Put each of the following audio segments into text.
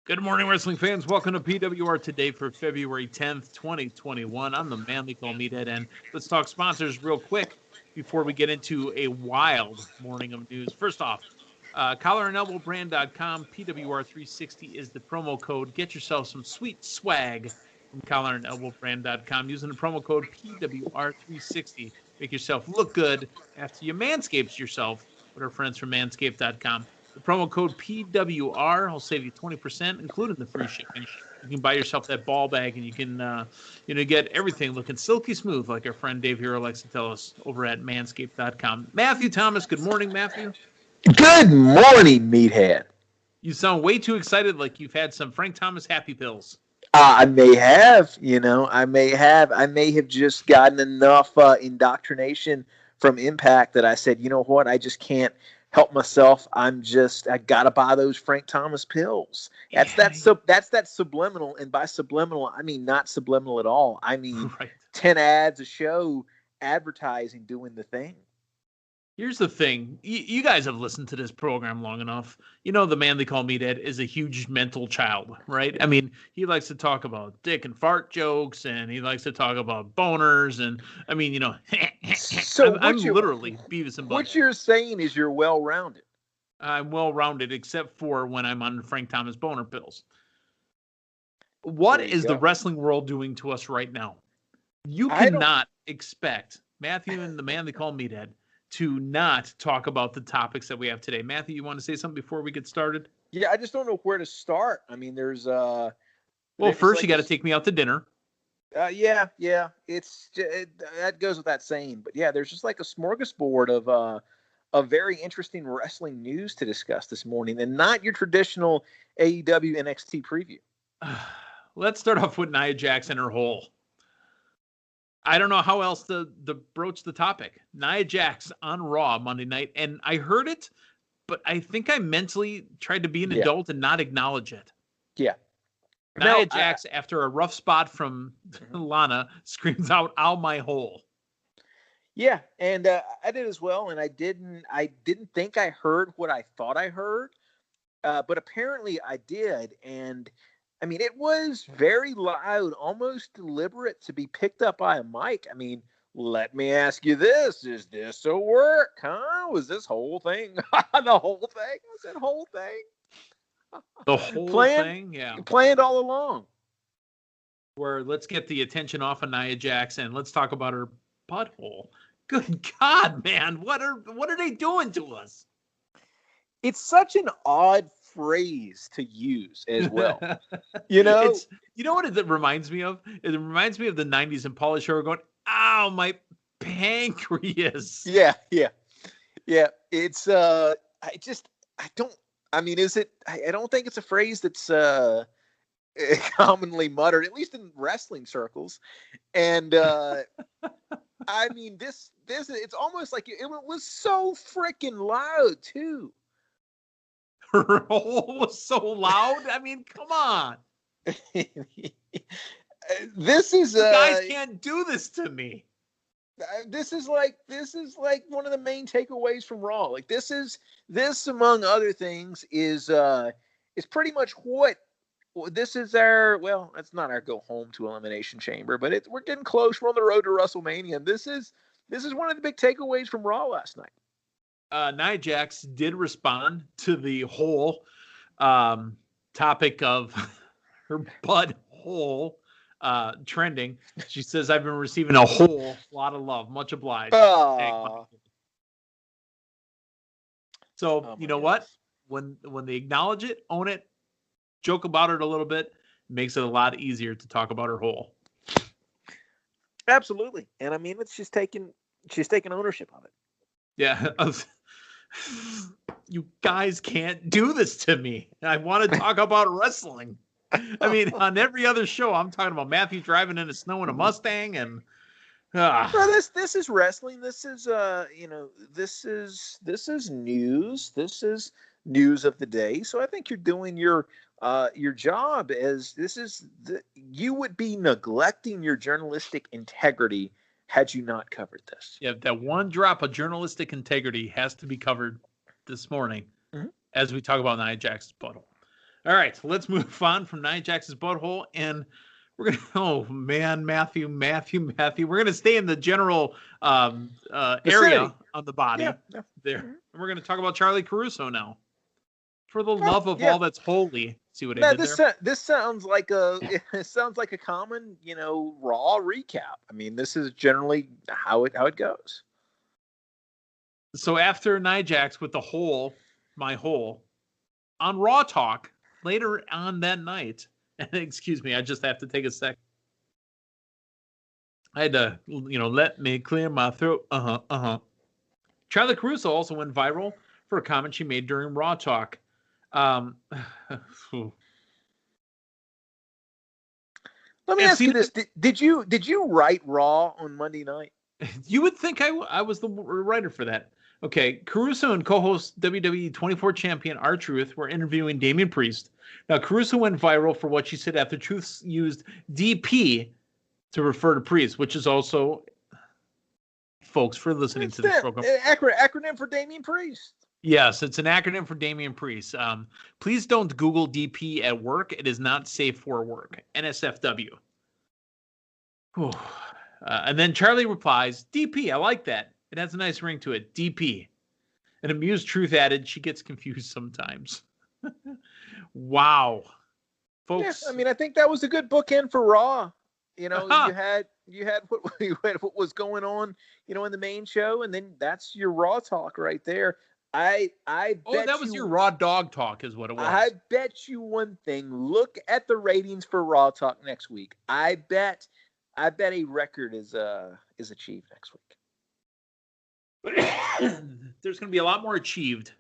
Good morning, wrestling fans. Welcome to PWR today for February 10th, 2021. I'm the man they call Meathead, and let's talk sponsors real quick before we get into a wild morning of news. First off, collarandelbowbrand.com, PWR360 is the promo code. Get yourself some sweet swag from collarandelbowbrand.com using the promo code PWR360. Make yourself look good after you manscapes yourself with our friends from manscaped.com. The promo code PWR will save you 20%, including the free shipping. You can buy yourself that ball bag, and you can, get everything looking silky smooth, like our friend Dave Hero likes to tell us over at Manscaped.com. Matthew Thomas, good morning, Matthew. Good morning, Meathead. You sound way too excited, like you've had some Frank Thomas Happy Pills. I may have, I may have just gotten enough indoctrination from Impact that I said, you know what, I just can't help myself. I gotta buy those Frank Thomas pills. That's that subliminal, and by subliminal I mean not subliminal at all. I mean right. 10 ads a show, advertising, doing the thing. Here's the thing. You guys have listened to this program long enough. You know the man they call Meathead is a huge mental child, right? I mean, he likes to talk about dick and fart jokes, and he likes to talk about boners, and I mean, so I'm literally Beavis and Butthead. What you're saying is you're well-rounded. I'm well-rounded, except for when I'm on Frank Thomas boner pills. What is the wrestling world doing to us right now? You cannot expect Matthew and the man they call Meathead to not talk about the topics that we have today. Matthew, you want to say something before we get started? Yeah, I just don't know where to start. I mean, there's well, first you got to take me out to dinner. Yeah. That goes without saying. But yeah, there's just like a smorgasbord of very interesting wrestling news to discuss this morning, and not your traditional AEW NXT preview. Let's start off with Nia Jax and her hole. I don't know how else to broach the topic. Nia Jax on Raw Monday night, and I heard it, but I think I mentally tried to be an adult and not acknowledge it. Yeah. Nia Jax, after a rough spot from Lana, screams out, "Ow, my hole." Yeah, and I did as well, and I didn't think I heard what I thought I heard, but apparently I did, and I mean, it was very loud, almost deliberate to be picked up by a mic. I mean, let me ask you this. Is this a work, huh? Was this whole thing the whole thing? Was that whole thing? The whole thing? Yeah. Planned all along. Where let's get the attention off of Nia Jax and let's talk about her butthole. Good God, man. What are they doing to us? It's such an odd phrase to use as well. You know what it reminds me of? It reminds me of the 90s and Pauly Shore going, "Ow, my pancreas." Yeah. It's I don't think it's a phrase that's commonly muttered, at least in wrestling circles. And I mean, this it's almost like it was so freaking loud too. Her hole was so loud. I mean, come on. This is you guys can't do this to me. This is like one of the main takeaways from Raw. Like this among other things is pretty much what this is our, well, that's not our go home to Elimination Chamber, but we're getting close. We're on the road to WrestleMania. And this is one of the big takeaways from Raw last night. Nia Jax did respond to the whole topic of her butt hole trending. She says, "I've been receiving a whole lot of love. Much obliged." So you know what? When they acknowledge it, own it, joke about it a little bit, it makes it a lot easier to talk about her hole. Absolutely, and I mean, she's taking ownership of it. Yeah. You guys can't do this to me. I want to talk about wrestling. I mean, on every other show, I'm talking about Matthew driving in the snow in a Mustang, and well, this is wrestling. This is this is news. This is news of the day. So I think you're doing your job as you would be neglecting your journalistic integrity had you not covered this. Yeah, that one drop of journalistic integrity has to be covered this morning as we talk about Nia Jax's butthole. All right, so let's move on from Nia Jax's butthole, and we're gonna. Oh man, Matthew. We're gonna stay in the general area on the body there. And we're gonna talk about Charly Caruso now. For the love of all that's holy. See what I did there? This sounds like a common, Raw recap. I mean, this is generally how it goes. So after Nia Jax with my hole, on Raw Talk later on that night, excuse me, I just have to take a sec. I had to, let me clear my throat. Charly Caruso also went viral for a comment she made during Raw Talk. Let me ask you this: Did you write Raw on Monday night? You would think I was the writer for that. Okay, Caruso and co-host WWE 24 champion R-Truth were interviewing Damien Priest. Now, Caruso went viral for what she said after Truth used DP to refer to Priest, which is also, folks, for listening to this program. Acronym for Damien Priest. Yes, it's an acronym for Damien Priest. Please don't Google DP at work. It is not safe for work. NSFW. And then Charly replies, DP, I like that. It has a nice ring to it. DP. And amused Truth added, she gets confused sometimes. Wow. Folks. Yeah, I mean, I think that was a good bookend for Raw. You had what was going on, in the main show, and then that's your Raw talk right there. I bet that was your Raw dog talk is what it was. I bet you one thing. Look at the ratings for Raw Talk next week. I bet a record is achieved next week. There's going to be a lot more achieved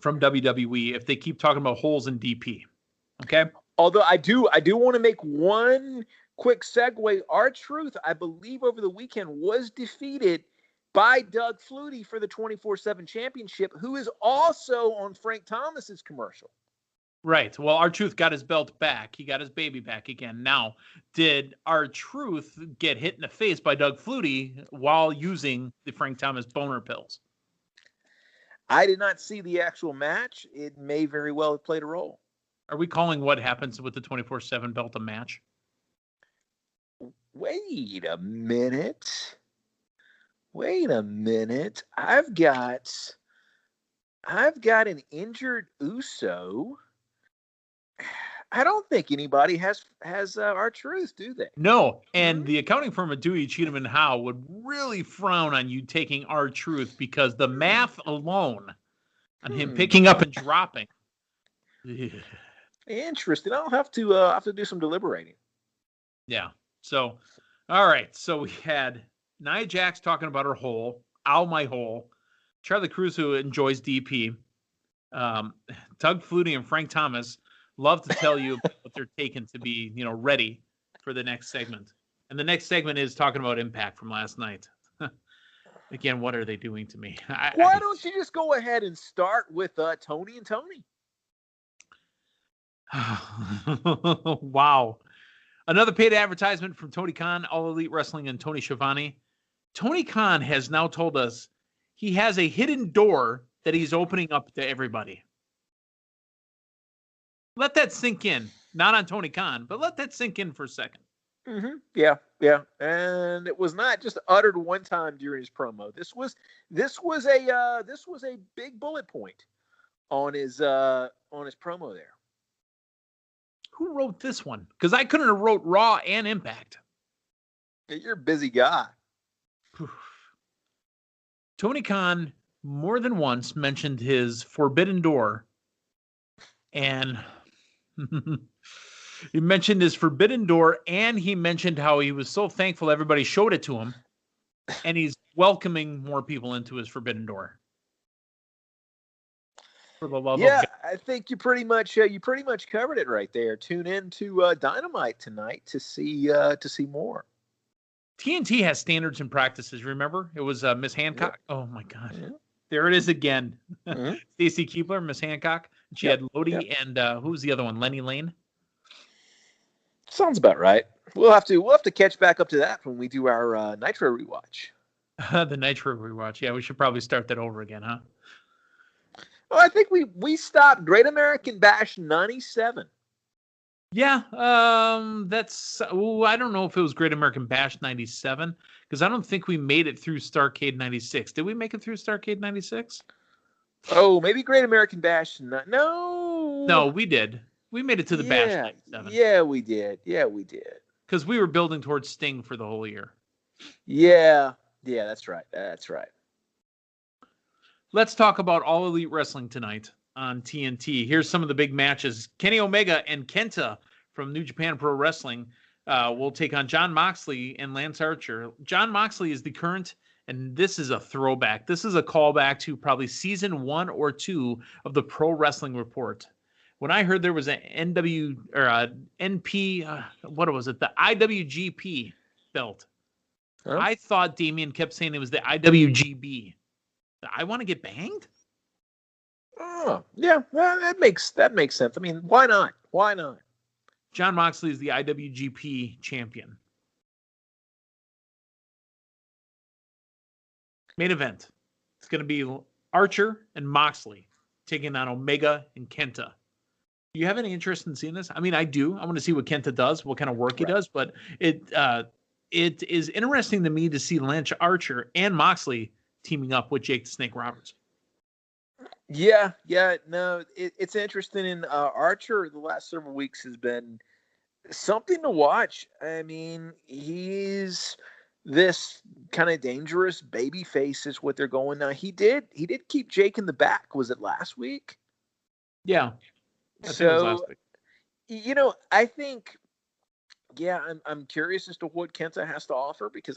from WWE if they keep talking about holes in DP. Okay. Although I do want to make one quick segue. R-Truth, I believe, over the weekend was defeated by Doug Flutie for the 24/7 championship, who is also on Frank Thomas's commercial. Right. Well, R-Truth got his belt back. He got his baby back again. Now, did R-Truth get hit in the face by Doug Flutie while using the Frank Thomas boner pills? I did not see the actual match. It may very well have played a role. Are we calling what happens with the 24/7 belt a match? Wait a minute. I've got an injured Uso. I don't think anybody has R-Truth, do they? No, and the accounting firm of Dewey, Cheatham, and Howe would really frown on you taking R-Truth because the math alone on him picking up and dropping. Interesting. I'll have to do some deliberating. Yeah. So, all right. So we had Nia Jax talking about her hole. Ow, my hole. Charly Caruso enjoys DP. Doug Flutie and Frank Thomas love to tell you what they're taking to be, ready for the next segment. And the next segment is talking about Impact from last night. Again, what are they doing to me? Why don't you just go ahead and start with Tony and Tony? Wow. Another paid advertisement from Tony Khan, All Elite Wrestling, and Tony Schiavone. Tony Khan has now told us he has a hidden door that he's opening up to everybody. Let that sink in. Not on Tony Khan, but let that sink in for a second. Mm-hmm. Yeah. And it was not just uttered one time during his promo. This was a big bullet point on his promo there. Who wrote this one? Because I couldn't have wrote Raw and Impact. You're a busy guy. Tony Khan more than once mentioned his forbidden door, and he mentioned his forbidden door, and he mentioned how he was so thankful everybody showed it to him, and he's welcoming more people into his forbidden door. For the love of God. I think you pretty much covered it right there. Tune in to Dynamite tonight to see more. TNT has standards and practices. Remember, it was Miss Hancock. Yeah. Oh my God, There it is again. Mm-hmm. Stacy Keibler, Miss Hancock. She had Lodi and who was the other one? Lenny Lane. Sounds about right. We'll have to catch back up to that when we do our Nitro rewatch. The Nitro rewatch. Yeah, we should probably start that over again, huh? Oh, I think we stopped Great American Bash 97. Yeah, that's. I don't know if it was Great American Bash 97 because I don't think we made it through Starrcade 96. Did we make it through Starrcade 96? Oh, maybe Great American Bash. No. No, we did. We made it to the Bash 97. Yeah, we did. Yeah, we did. Because we were building towards Sting for the whole year. Yeah, that's right. That's right. Let's talk about All Elite Wrestling tonight on TNT. Here's some of the big matches. Kenny Omega and Kenta from New Japan Pro Wrestling will take on Jon Moxley and Lance Archer. Jon Moxley is the current, and this is a throwback. This is a callback to probably season 1 or 2 of the Pro Wrestling Report. When I heard there was an NP, what was it? The IWGP belt. Huh? I thought Damien kept saying it was the IWGB. I want to get banged? Oh, yeah, well, that makes sense. I mean, why not? Why not? Jon Moxley is the IWGP champion. Main event. It's going to be Archer and Moxley taking on Omega and Kenta. Do you have any interest in seeing this? I mean, I do. I want to see what Kenta does, what kind of work he does, but it is interesting to me to see Lance Archer and Moxley teaming up with Jake the Snake Roberts. Yeah, no, it's interesting. In Archer, the last several weeks has been something to watch. I mean, he's this kind of dangerous baby face is what they're going now. He did keep Jake in the back. Was it last week? Yeah. So, I think, yeah, I'm curious as to what Kenta has to offer because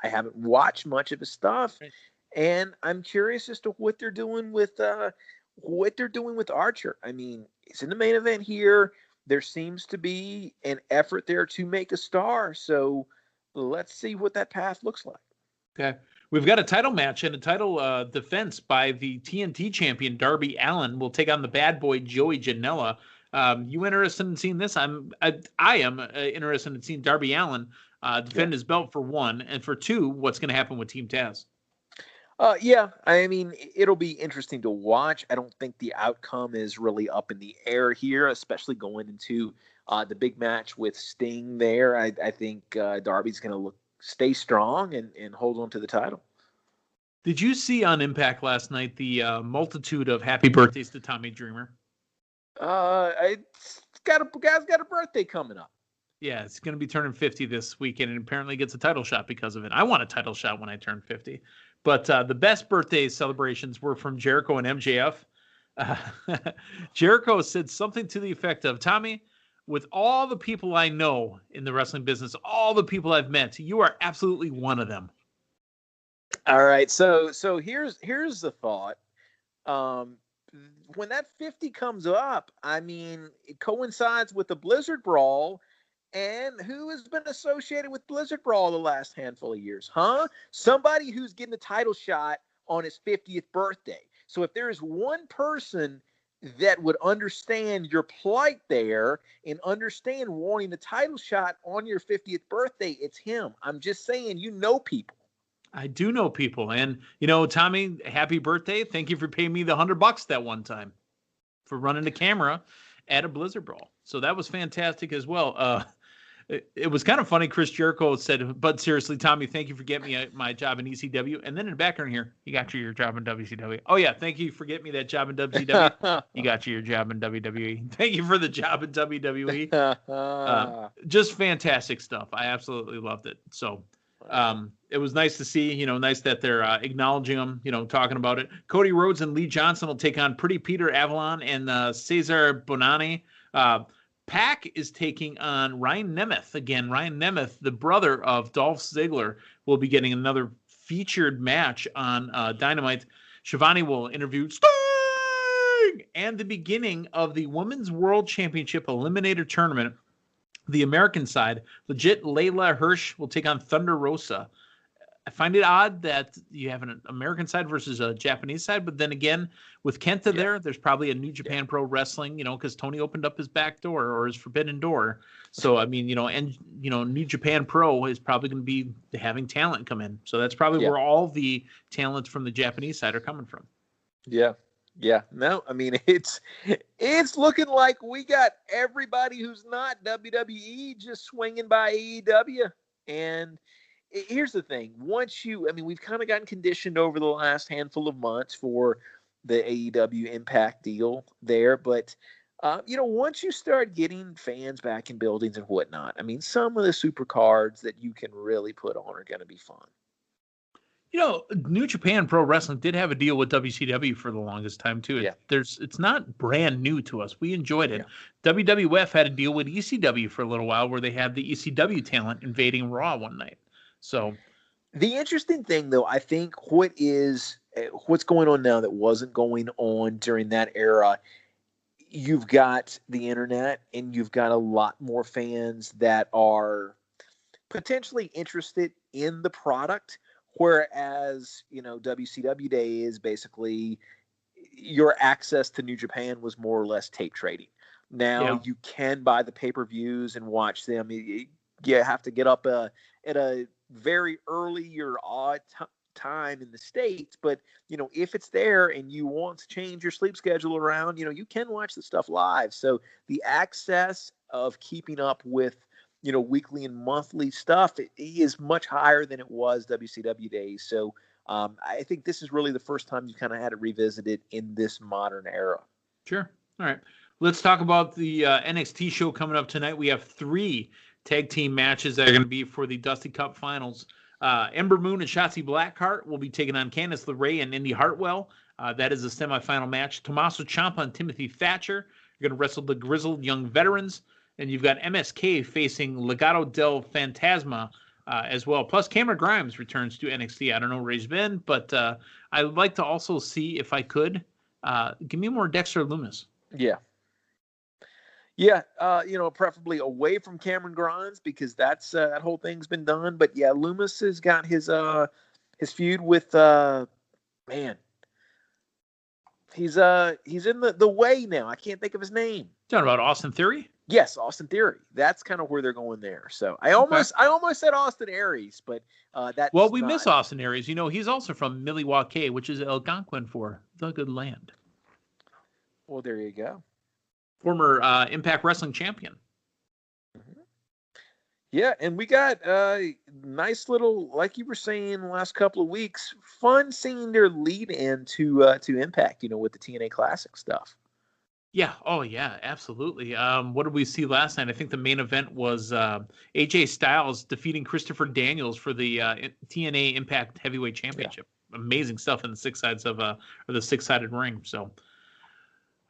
I haven't watched much of his stuff. Right. And I'm curious as to what they're doing with Archer. I mean, it's in the main event here. There seems to be an effort there to make a star. So let's see what that path looks like. Okay. We've got a title match and a title defense by the TNT champion Darby Allin will take on the bad boy Joey Janela. You interested in seeing this? I am interested in seeing Darby Allin defend his belt for 1, and for 2, what's going to happen with Team Taz? Yeah, I mean, it'll be interesting to watch. I don't think the outcome is really up in the air here, especially going into the big match with Sting there. I think Darby's going to stay strong and hold on to the title. Did you see on Impact last night the multitude of happy birthdays to Tommy Dreamer? Guy's got a birthday coming up. Yeah, it's going to be turning 50 this weekend and apparently gets a title shot because of it. I want a title shot when I turn 50. But the best birthday celebrations were from Jericho and MJF. Jericho said something to the effect of, Tommy, with all the people I know in the wrestling business, all the people I've met, you are absolutely one of them. All right. So here's the thought. When that 50 comes up, I mean, it coincides with the Blizzard Brawl. And who has been associated with Blizzard Brawl the last handful of years, huh? Somebody who's getting a title shot on his 50th birthday. So if there is one person that would understand your plight there and understand wanting the title shot on your 50th birthday, it's him. I'm just saying, people. I do know people. And, Tommy, happy birthday. Thank you for paying me the $100 that one time for running the camera at a Blizzard Brawl. So that was fantastic as well. It was kind of funny. Chris Jericho said, but seriously, Tommy, thank you for getting me my job in ECW. And then in the background here, you got your job in WCW. Oh, yeah. Thank you for getting me that job in WCW. You got your job in WWE. Thank you for the job in WWE. Just fantastic stuff. I absolutely loved it. So it was nice to see, nice that they're acknowledging them, talking about it. Cody Rhodes and Lee Johnson will take on Pretty Peter Avalon and Cesar Bonani. Pac is taking on Ryan Nemeth. Again, Ryan Nemeth, the brother of Dolph Ziggler, will be getting another featured match on Dynamite. Shivani will interview Sting! And the beginning of the Women's World Championship Eliminator Tournament. The American side, legit Layla Hirsch will take on Thunder Rosa. I find it odd that you have an American side versus a Japanese side, but then again, with Kenta there's probably a New Japan Pro Wrestling, because Tony opened up his back door or his forbidden door. So, I mean, New Japan Pro is probably going to be having talent come in. So that's probably where all the talents from the Japanese side are coming from. Yeah. Yeah, no, I mean it's looking like we got everybody who's not WWE just swinging by AEW. And here's the thing: we've kind of gotten conditioned over the last handful of months for the AEW Impact deal there, but once you start getting fans back in buildings and whatnot, I mean, some of the super cards that you can really put on are going to be fun. New Japan Pro Wrestling did have a deal with WCW for the longest time too. Yeah. It's not brand new to us. We enjoyed it. Yeah. WWF had a deal with ECW for a little while where they had the ECW talent invading Raw one night. So the interesting thing, though, I think what's going on now that wasn't going on during that era, you've got the internet and you've got a lot more fans that are potentially interested in the product. Whereas, WCW days, basically your access to New Japan was more or less tape trading. Now you can buy the pay-per-views and watch them. You have to get up at a very early or odd time in the States. But, if it's there and you want to change your sleep schedule around, you can watch the stuff live. So the access of keeping up with weekly and monthly stuff is much higher than it was WCW days. So I think this is really the first time you kind of had it revisited in this modern era. Sure. All right. Let's talk about the NXT show coming up tonight. We have 3 tag team matches that are going to be for the Dusty Cup Finals. Ember Moon and Shotzi Blackheart will be taking on Candice LeRae and Indy Hartwell. That is a semifinal match. Tommaso Ciampa and Timothy Thatcher are going to wrestle the Grizzled Young Veterans. And you've got MSK facing Legado del Fantasma as well. Plus, Cameron Grimes returns to NXT. I don't know where he's been, but I'd like to also see, if I could, give me more Dexter Lumis. Yeah. Yeah, preferably away from Cameron Grimes because that's that whole thing's been done. But yeah, Lumis has got his feud with man. He's in the way now. I can't think of his name. Talking about Austin Theory? Yes, Austin Theory. That's kind of where they're going there. So I almost said Austin Aries, but that's we miss Austin Aries. He's also from Milwaukee, which is Algonquin for the good land. Well, there you go. Former Impact Wrestling champion. Mm-hmm. Yeah, and we got nice little, like you were saying the last couple of weeks, fun seeing their lead in to Impact, with the TNA Classic stuff. Yeah. Oh, yeah, absolutely. What did we see last night? I think the main event was AJ Styles defeating Christopher Daniels for the TNA Impact Heavyweight Championship. Yeah. Amazing stuff in the six-sided ring. So,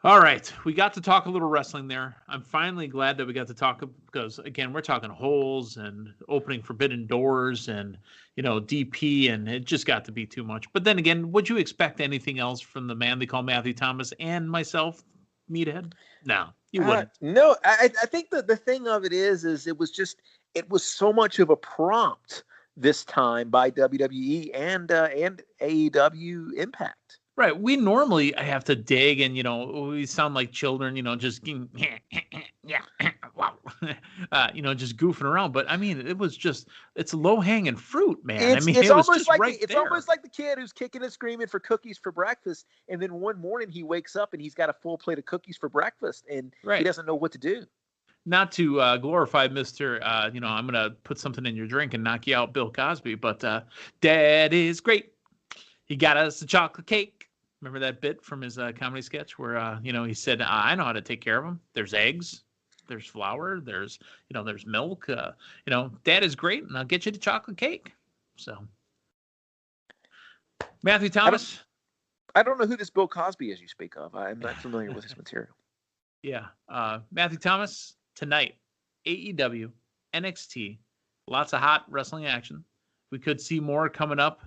all right, we got to talk a little wrestling there. I'm finally glad that we got to talk because, again, we're talking holes and opening forbidden doors and, DP, and it just got to be too much. But then again, would you expect anything else from the man they call Matthew Thomas and myself? Meathead? No, you wouldn't. No, I think that the thing of it is it was so much of a prompt this time by WWE and AEW Impact. Right. We normally have to dig and, we sound like children, just, yeah, wow, just goofing around. But I mean, it's low hanging fruit, man. It's almost like the kid who's kicking and screaming for cookies for breakfast. And then one morning he wakes up and he's got a full plate of cookies for breakfast and he doesn't know what to do. Not to glorify Mr. I'm going to put something in your drink and knock you out, Bill Cosby. But Dad is great. He got us a chocolate cake. Remember that bit from his comedy sketch where, he said, I know how to take care of them. There's eggs, there's flour, there's milk. Dad is great, and I'll get you the chocolate cake. So, Matthew Thomas. I don't know who this Bill Cosby is you speak of. I'm not familiar with his material. Yeah. Matthew Thomas, tonight, AEW, NXT, lots of hot wrestling action. We could see more coming up.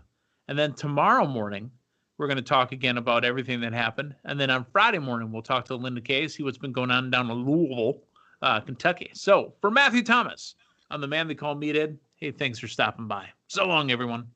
And then tomorrow morning, we're going to talk again about everything that happened. And then on Friday morning, we'll talk to Linda Kay, see what's been going on down in Louisville, Kentucky. So for Matthew Thomas, I'm the man they call Meathead. Hey, thanks for stopping by. So long, everyone.